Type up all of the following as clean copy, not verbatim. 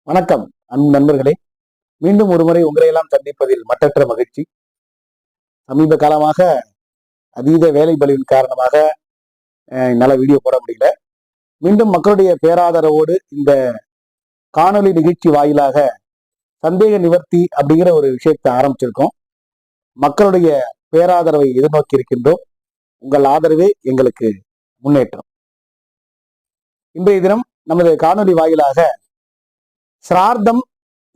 வணக்கம் அன்பு நண்பர்களே. மீண்டும் ஒருமுறை உங்களை எல்லாம் சந்திப்பதில் மற்றற்ற மகிழ்ச்சி. சமீப காலமாக அதீத வேலை பளுவின் காரணமாக என்னால வீடியோ போட முடியல. மீண்டும் மக்களுடைய பேராதரவோடு இந்த காணொலி நிகழ்ச்சி வாயிலாக சந்தேக நிவர்த்தி அப்படிங்கிற ஒரு விஷயத்தை ஆரம்பிச்சிருக்கோம். மக்களுடைய பேராதரவை எதிர்நோக்கி இருக்கின்றோம். உங்கள் ஆதரவே எங்களுக்கு முன்னேற்றம். இன்றைய தினம் நமது காணொலி வாயிலாக சிரார்த்தம்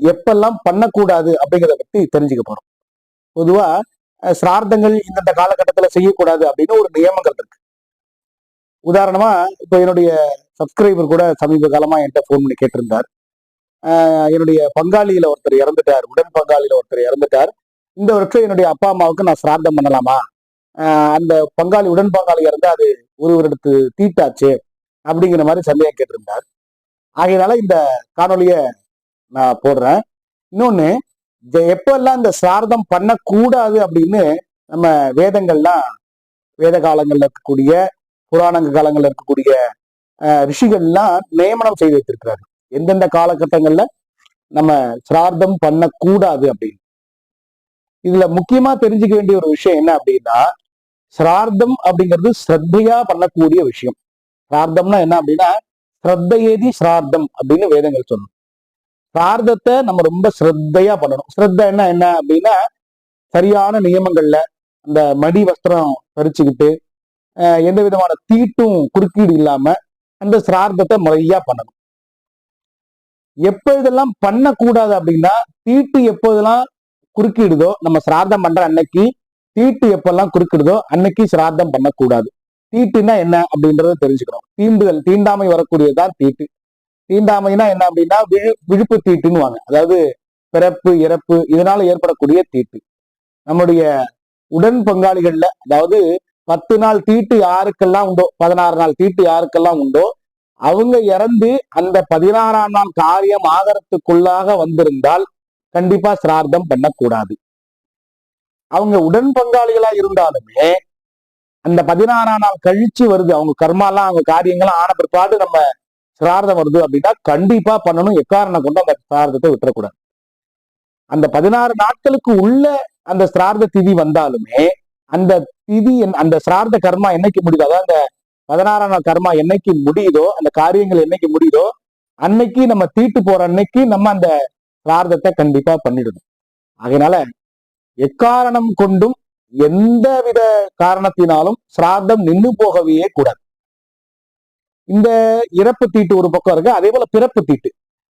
எப்பெல்லாம் பண்ணக்கூடாது அப்படிங்கிறத பத்தி தெரிஞ்சுக்க போறோம். பொதுவா சிரார்த்தங்கள் இந்தந்த காலகட்டத்துல செய்யக்கூடாது அப்படின்னு ஒரு நியமங்கள் இருக்கு. உதாரணமா இப்ப என்னுடைய சப்ஸ்கிரைபர் கூட சமீப காலமா என்கிட்ட போன் பண்ணி கேட்டிருந்தார். என்னுடைய பங்காளியில ஒருத்தர் இறந்துட்டார், உடன் பங்காளியில ஒருத்தர் இறந்துட்டார். இந்த வருஷம் என்னுடைய அப்பா அம்மாவுக்கு நான் சிரார்த்தம் பண்ணலாமா? அந்த பங்காளி உடன் பங்காளி இறந்து அது ஒருவருக்கு தீட்டாச்சு அப்படிங்கிற மாதிரி சந்தேகம் கேட்டிருந்தார். ஆகையினால இந்த காணொலிய நான் போடுறேன். இன்னொன்னு, எப்பெல்லாம் இந்த சிரார்த்தம் பண்ணக்கூடாது அப்படின்னு நம்ம வேதங்கள்லாம், வேத காலங்கள்ல இருக்கக்கூடிய புராணங்க காலங்கள்ல இருக்கக்கூடிய ரிஷிகள்லாம் நியமனம் செய்து வைத்திருக்கிறாரு. எந்தெந்த காலகட்டங்கள்ல நம்ம சிரார்த்தம் பண்ணக்கூடாது அப்படின்னு. இதுல முக்கியமா தெரிஞ்சுக்க வேண்டிய ஒரு விஷயம் என்ன அப்படின்னா, சிரார்த்தம் அப்படிங்கிறது ஸ்ரத்தையா பண்ணக்கூடிய விஷயம். சிரார்த்தம்னா என்ன அப்படின்னா, ஸ்ரத்தையேதி சிரார்த்தம் அப்படின்னு வேதங்கள் சொல்லணும். சிரார்த்தத்தை நம்ம ரொம்ப ஸ்ரத்தையா பண்ணணும். ஸ்ரத்த என்ன அப்படின்னா, சரியான நியமங்கள்ல அந்த மடி வஸ்திரம் தரிச்சுக்கிட்டு எந்த விதமான தீட்டும் குறுக்கீடு இல்லாம அந்த சிரார்த்தத்தை முறையா பண்ணணும். எப்ப இதெல்லாம் பண்ணக்கூடாது அப்படின்னா, தீட்டு எப்போதெல்லாம் குறுக்கிடுதோ, நம்ம சிரார்த்தம் பண்ற அன்னைக்கு தீட்டு எப்பெல்லாம் குறுக்கிடுதோ அன்னைக்கு சிரார்த்தம் பண்ணக்கூடாது. தீட்டுன்னா என்ன அப்படின்றத தெரிஞ்சுக்கணும். தீண்டாமை வரக்கூடியதுதான் தீட்டு. தீண்டாமைனா என்ன அப்படின்னா, விழுப்பு தீட்டுன்னு வாங்க. அதாவது பிறப்பு இறப்பு இதனால ஏற்படக்கூடிய தீட்டு. நம்முடைய உடன் பங்காளிகள்ல, அதாவது 10 நாள் தீட்டு யாருக்கெல்லாம் உண்டோ, 16 நாள் தீட்டு யாருக்கெல்லாம் உண்டோ, அவங்க இறந்து அந்த 16ஆம் நாள் காரியம் ஆகறதுக்குள்ளாக வந்திருந்தால் கண்டிப்பா சிரார்த்தம் பண்ணக்கூடாது. அவங்க உடன் பங்காளிகளா இருந்தாலுமே அந்த 16ஆம் நாள் கழிச்சு வருது, அவங்க கர்மாலாம் அவங்க காரியங்கள்லாம் ஆன பிற்பாடு நம்ம சிரார்த்தம் வருது அப்படின்னா கண்டிப்பா பண்ணணும். எக்காரணம் கொண்டு அந்த சிரார்த்தத்தை விட்டுறக்கூடாது. அந்த 16 நாட்களுக்கு உள்ள அந்த சிரார்த்த திதி வந்தாலுமே அந்த திதி, அந்த சிரார்த்த கர்மா என்னைக்கு முடியுதோ, அதாவது அந்த 16ஆம் நாள் கர்மா என்னைக்கு முடியுதோ, அந்த காரியங்கள் என்னைக்கு முடியுதோ அன்னைக்கு நம்ம தீட்டு போற அன்னைக்கு நம்ம அந்த சிரார்த்தத்தை கண்டிப்பா பண்ணிடணும். அதனால எக்காரணம் கொண்டும் எந்த வித காரணத்தினாலும் சிரார்த்தம் நின்று போகவே கூடாது. இந்த இறப்பு தீட்டு ஒரு பக்கம் இருக்கு. அதே போல பிறப்பு தீட்டு,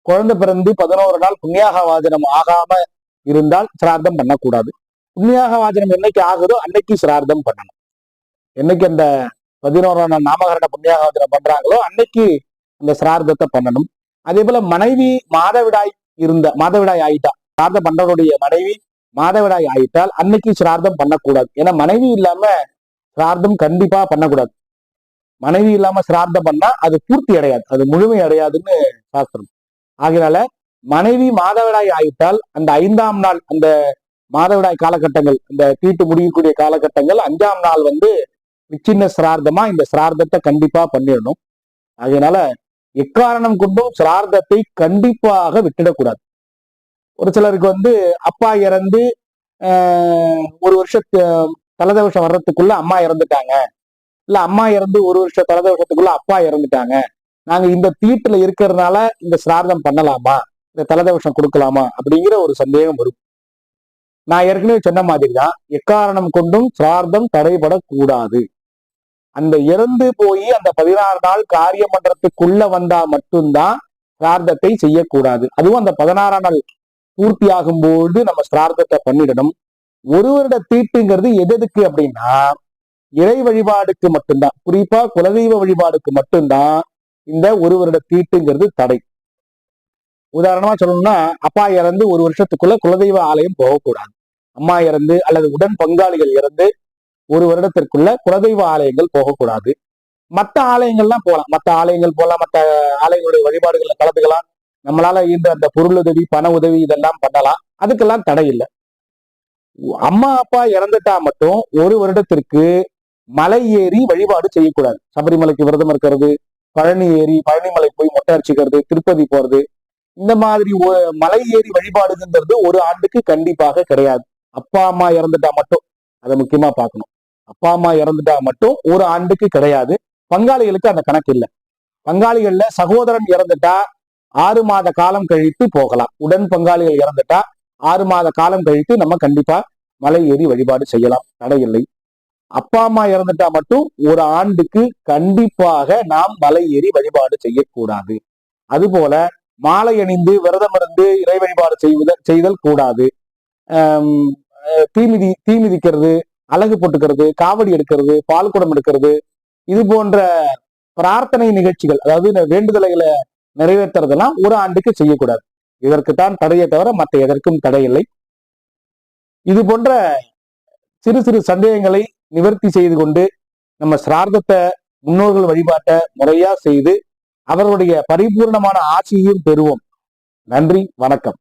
குழந்தை பிறந்து 11 நாள் புண்ணியாக வாஜனம் ஆகாம இருந்தால் சிரார்த்தம் பண்ணக்கூடாது. புண்ணியாக வாஜனம் என்னைக்கு ஆகுதோ அன்னைக்கு சிரார்த்தம் பண்ணணும். என்னைக்கு அந்த 11ஆம் நாள் நாமகரண புண்ணியாக வாஜனம் பண்றாங்களோ அன்னைக்கு அந்த சிரார்த்தத்தை பண்ணணும். அதே போல மனைவி மாதவிடாய் ஆயிட்டா, சிரார்த்தம் பண்றவருடைய மனைவி மாதவிடாய் ஆயிட்டால் அன்னைக்கு சிரார்த்தம் பண்ணக்கூடாது. ஏன்னா மனைவி இல்லாம சிரார்த்தம் கண்டிப்பா பண்ணக்கூடாது. மனைவி இல்லாம சிரார்த்தம் பண்ணா அது பூர்த்தி அடையாது, அது முழுமை அடையாதுன்னு சாஸ்திரம். ஆகையால மனைவி மாதவிடாய் ஆயிட்டால் அந்த 5ஆம் நாள், அந்த மாதவிடாய் காலகட்டங்கள், இந்த தீட்டு முடியக்கூடிய காலகட்டங்கள் 5ஆம் நாள் விச்சின்ன சிரார்த்தமா இந்த சிரார்த்தத்தை கண்டிப்பா பண்ணிடணும். அதனால எக்காரணம் கொண்டும் சிரார்த்தத்தை கண்டிப்பாக விட்டுடக்கூடாது. ஒரு சிலருக்கு அப்பா இறந்து ஒரு வருஷத்து தலதோஷம் வர்றதுக்குள்ள அம்மா இறந்துட்டாங்க, இல்ல அம்மா இறந்து ஒரு வருஷம் தலதோஷத்துக்குள்ள அப்பா இறந்துட்டாங்க, நாங்க இந்த தீட்டுல இருக்கிறதுனால இந்த சிரார்த்தம் பண்ணலாமா, இந்த தலதோஷம் கொடுக்கலாமா அப்படிங்கிற ஒரு சந்தேகம் வரும். நான் ஏற்கனவே சொன்ன மாதிரிதான், எக்காரணம் கொண்டும் சிரார்த்தம் தடைபடக்கூடாது. அந்த இறந்து போய் அந்த 16 நாள் காரியம் பண்றதுக்குள்ள வந்தா மட்டும்தான் சிரார்த்தத்தை செய்யக்கூடாது. அதுவும் அந்த 16ஆம் நாள் பூர்த்தி ஆகும்போது நம்ம சிரார்த்தத்தை பண்ணிடணும். ஒரு வருட தீட்டுங்கிறது எதுக்கு அப்படின்னா, இறை வழிபாடுக்கு மட்டும்தான், குறிப்பா குலதெய்வ வழிபாடுக்கு மட்டும்தான் இந்த ஒரு வருட தீட்டுங்கிறது தடை. உதாரணமா சொல்லணும்னா, அப்பா இறந்து ஒரு வருஷத்துக்குள்ள குலதெய்வ ஆலயம் போகக்கூடாது. அம்மா இறந்து அல்லது உடன் பங்காளிகள் இறந்து ஒரு வருடத்திற்குள்ள குலதெய்வ ஆலயங்கள் போகக்கூடாது. மற்ற ஆலயங்கள்லாம் போகலாம், மற்ற ஆலயங்களுடைய வழிபாடுகள்ல கலந்துக்கலாம். நம்மளால இந்த அந்த பொருள் உதவி, பண உதவி இதெல்லாம் பண்ணலாம், அதுக்கெல்லாம் தடை இல்லை. அம்மா அப்பா இறந்துட்டா மட்டும் ஒரு வருடத்திற்கு மலை ஏறி வழிபாடு செய்யக்கூடாது. சபரிமலைக்கு விரதம் இருக்கிறது, பழனி ஏறி பழனிமலை போய் மொட்டை அடிச்சுக்கிறது, திருப்பதி போறது, இந்த மாதிரி மலை ஏறி வழிபாடுங்கிறது ஒரு ஆண்டுக்கு கண்டிப்பாக கிடையாது. அப்பா அம்மா இறந்துட்டா மட்டும், அதை முக்கியமா பார்க்கணும். அப்பா அம்மா இறந்துட்டா மட்டும் ஒரு ஆண்டுக்கு கிடையாது. பங்காளிகளுக்கு அந்த கணக்கு இல்லை. பங்காளிகள்ல சகோதரன் இறந்துட்டா 6 மாத காலம் கழித்து போகலாம். உடன் பங்காளிகள் இறந்துட்டா 6 மாத காலம் கழித்து நம்ம கண்டிப்பா மலை ஏறி வழிபாடு செய்யலாம், தடையில்லை. அப்பா அம்மா இறந்துட்டா மட்டும் ஒரு ஆண்டுக்கு கண்டிப்பாக நாம் மலை ஏறி வழிபாடு செய்யக்கூடாது. அதுபோல மாலை அணிந்து விரதம் இருந்து இறை வழிபாடு செய்தல் கூடாது. தீ மிதிக்கிறது, அலகு போட்டுக்கிறது, காவடி எடுக்கிறது, பால் குடம் எடுக்கிறது, இது போன்ற பிரார்த்தனை நிகழ்ச்சிகள், அதாவது வேண்டுதலைகளை நிறைவேற்றுறதெல்லாம் ஒரு ஆண்டுக்கு செய்யக்கூடாது. இதற்குத்தான் தடையை தவிர மற்ற எதற்கும் தடை இல்லை. இது போன்ற சிறு சிறு சந்தேகங்களை நிவர்த்தி செய்து கொண்டு நம்ம சிரார்த்தத்தை, முன்னோர்கள் வழிபாட்டை முறையா செய்து அவர்களுடைய பரிபூர்ணமான ஆட்சியையும் பெறுவோம். நன்றி, வணக்கம்.